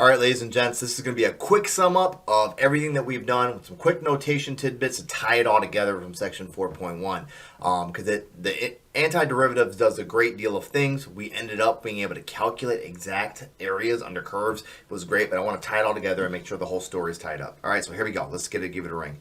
All right, ladies and gents, this is going to be a quick sum up of everything that we've done with some quick notation tidbits to tie it all together from section 4.1. Because the antiderivatives does a great deal of things. We ended up being able to calculate exact areas under curves. It was great, but I want to tie it all together and make sure the whole story is tied up. All right, so here we go. Let's give it a ring.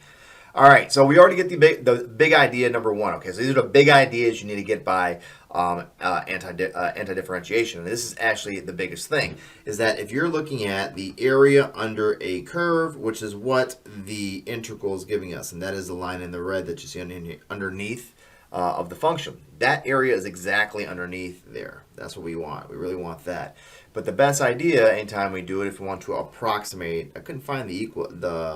All right, so we already get the big idea number one. Okay, so these are the big ideas you need to get by anti-differentiation. And this is actually the biggest thing, is that if you're looking at the area under a curve, which is what the integral is giving us, and that is the line in the red that you see underneath of the function. That area is exactly underneath there. That's what we want. We really want that. But the best idea anytime we do it, if we want to approximate, I couldn't find the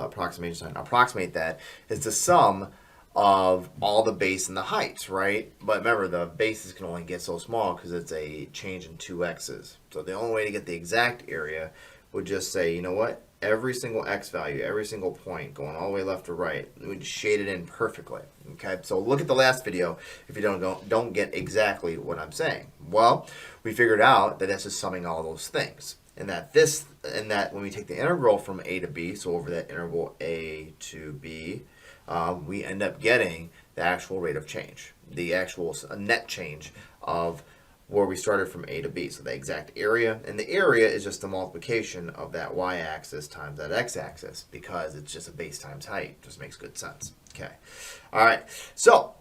approximation sign, approximate that, is the sum of all the base and the heights, right? But remember, the bases can only get so small because it's a change in two x's. So the only way to get the exact area would just say, you know what? Every single x value, every single point going all the way left to right, we just shade it in perfectly. Okay, so look at the last video if you don't get exactly what I'm saying. Well, we figured out that this is summing all those things, and that when we take the integral from a to b, so over that interval a to b, we end up getting the actual rate of change, the actual net change of where we started from A to B, so the exact area. And the area is just the multiplication of that y-axis times that x-axis, because it's just a base times height. Just makes good sense. Okay. All right. So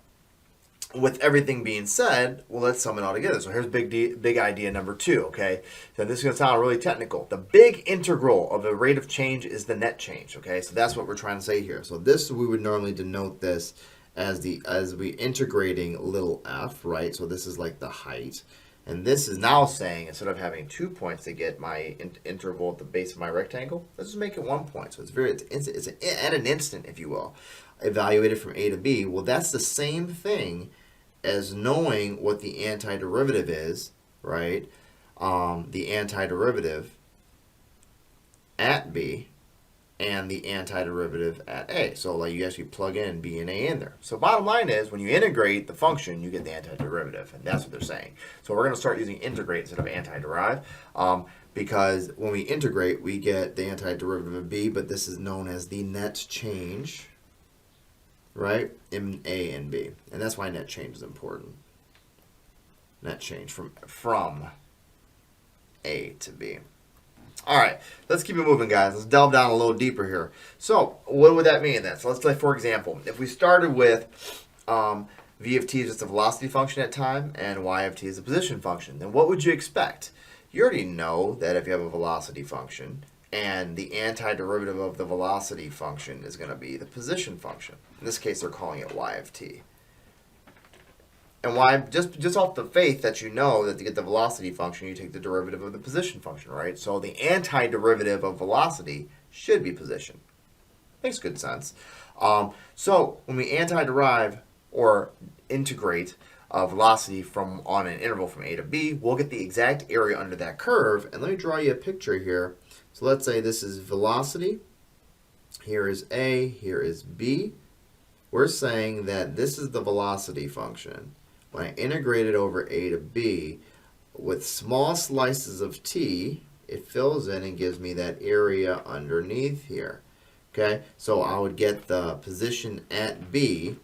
with everything being said, well, let's sum it all together. So here's big idea number two. Okay. So this is going to sound really technical. The big integral of the rate of change is the net change. Okay. So that's what we're trying to say here. So this, we would normally denote this as we integrating little f, right? So this is like the height. And this is now saying, instead of having 2 points to get my interval at the base of my rectangle, let's just make it 1 point. So it's at an instant, if you will, evaluated from A to B. Well, that's the same thing as knowing what the antiderivative is, right? The antiderivative at B and the antiderivative at A. So like you actually plug in B and A in there. So bottom line is, when you integrate the function, you get the antiderivative, and that's what they're saying. So we're going to start using integrate instead of antiderive, because when we integrate, we get the antiderivative of B, but this is known as the net change, right, in A and B. And that's why net change is important. Net change from A to B. All right, let's keep it moving, guys. Let's delve down a little deeper here. So what would that mean then? So let's say, for example, if we started with v of t is just a velocity function at time and y of t is a position function, then what would you expect? You already know that if you have a velocity function and the antiderivative of the velocity function is going to be the position function. In this case, they're calling it y of t. And why? Just off the faith that you know that to get the velocity function, you take the derivative of the position function, right? So the antiderivative of velocity should be position. Makes good sense. So when we antiderive or integrate velocity on an interval from A to B, we'll get the exact area under that curve. And let me draw you a picture here. So let's say this is velocity. Here is A, here is B. We're saying that this is the velocity function. When I integrate it over A to B, with small slices of t, it fills in and gives me that area underneath here. Okay, so I would get the position at B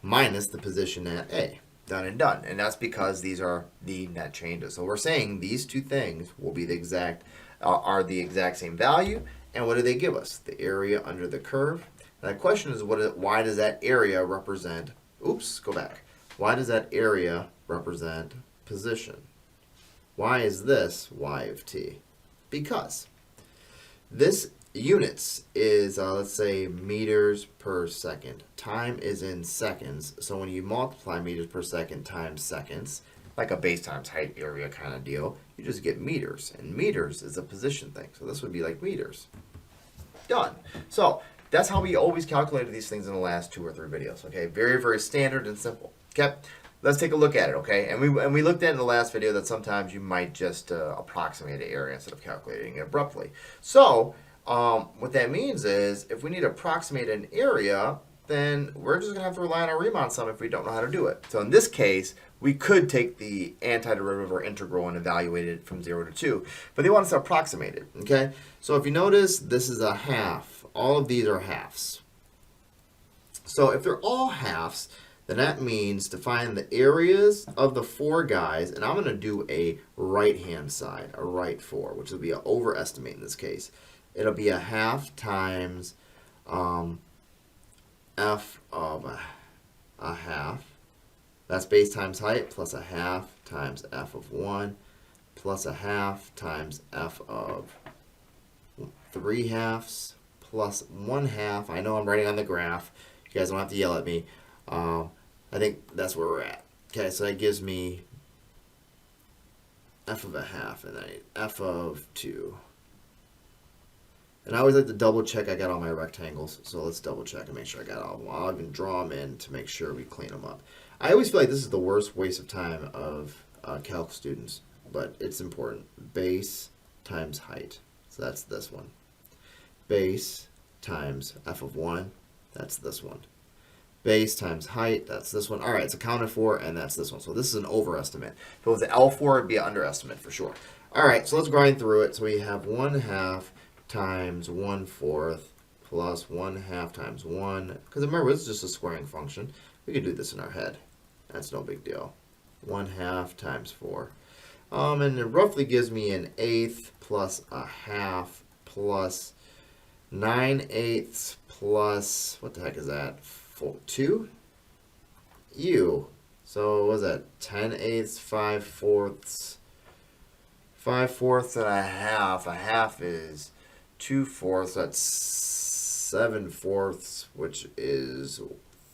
minus the position at A. Done and done. And that's because these are the net changes. So we're saying these two things will be are the exact same value. And what do they give us? The area under the curve. And the question is, why does that area represent, why does that area represent position? Why is this y of t? Because this units is, let's say, meters per second. Time is in seconds. So when you multiply meters per second times seconds, like a base times height area kind of deal, you just get meters. And meters is a position thing. So this would be like meters. Done. So that's how we always calculated these things in the last 2 or 3 videos. Okay, very, very standard and simple. Okay, let's take a look at it. Okay, and we looked at in the last video that sometimes you might just approximate an area instead of calculating it abruptly. So what that means is, if we need to approximate an area, then we're just going to have to rely on our Riemann sum if we don't know how to do it. So in this case, we could take the antiderivative or integral and evaluate it from 0 to 2, but they want us to approximate it, okay? So if you notice, this is a half. All of these are halves. So if they're all halves, then that means to find the areas of the 4 guys, and I'm going to do a right-hand side, a right 4, which will be an overestimate in this case. It'll be a half times f of a half. That's base times height plus a half times f of 1 plus a half times f of 3 halves plus 1 half. I know I'm writing on the graph. You guys don't have to yell at me. I think that's where we're at. Okay, so that gives me f of a half and then f of 2. And I always like to double check I got all my rectangles. So let's double check and make sure I got all of them. I'll even draw them in to make sure we clean them up. I always feel like this is the worst waste of time of calc students, but it's important. Base times height. So that's this one. Base times f of 1. That's this one. Base times height, that's this one. All right, it's accounted for, and that's this one. So this is an overestimate. If it was an L4, it'd be an underestimate for sure. All right, so let's grind through it. So we have 1 half times 1/4 plus 1 half times 1. Because remember, it's just a squaring function. We could do this in our head. That's no big deal. 1 half times 4. And it roughly gives me an eighth plus a half plus 9/8 plus, what the heck is that? 2? Ew. So what was that? 10/8, 5/4. 5/4 and a half. A half is 2/4. That's 7/4, which is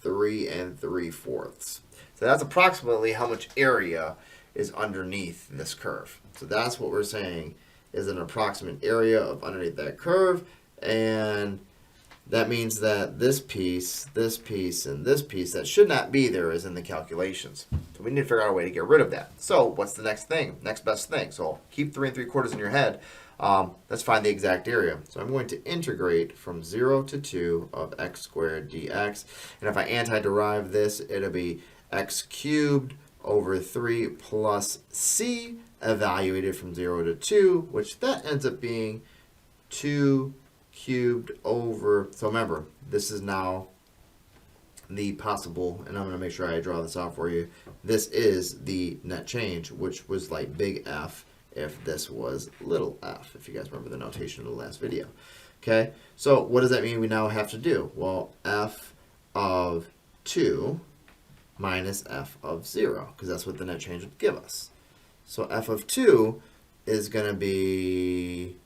3 3/4. So that's approximately how much area is underneath this curve. So that's what we're saying is an approximate area of underneath that curve, and that means that this piece, and this piece that should not be there is in the calculations. So we need to figure out a way to get rid of that. So what's the next thing? Next best thing. So keep 3 3/4 in your head. Let's find the exact area. So I'm going to integrate from 0 to 2 of x squared dx. And if I antiderive this, it'll be x cubed over 3 plus c evaluated from 0 to 2, which that ends up being 2 cubed over, so remember, this is now the possible, and I'm going to make sure I draw this out for you. This is the net change, which was like big F if this was little f, if you guys remember the notation of the last video. Okay, so what does that mean we now have to do? Well, f of 2 minus f of 0, because that's what the net change would give us. So f of 2 is going to be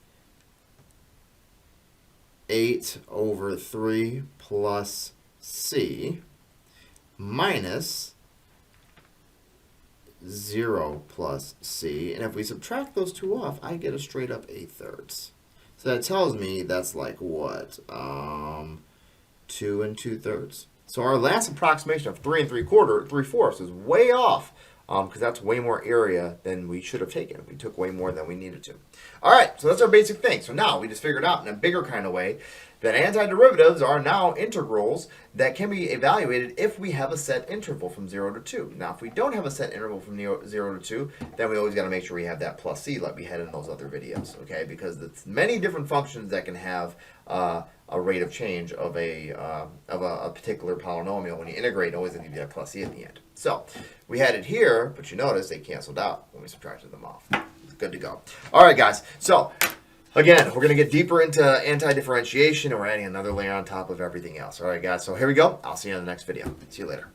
8 over 3 plus c minus 0 plus c. And if we subtract those two off, I get a straight up 8/3. So that tells me that's like what? 2 2/3. So our last approximation of 3 3/4 is way off. Because that's way more area than we should have taken. We took way more than we needed to. All right, so that's our basic thing. So now we just figured out in a bigger kind of way that antiderivatives are now integrals that can be evaluated if we have a set interval from 0 to 2. Now, if we don't have a set interval from 0 to 2, then we always got to make sure we have that plus c like we had in those other videos, okay? Because there's many different functions that can have a rate of change of a particular polynomial. When you integrate, it always gives you that plus c at the end. So we had it here, but you notice they canceled out when we subtracted them off. It's good to go. All right, guys. So again, we're going to get deeper into anti-differentiation, and we're adding another layer on top of everything else. All right, guys. So here we go. I'll see you in the next video. See you later.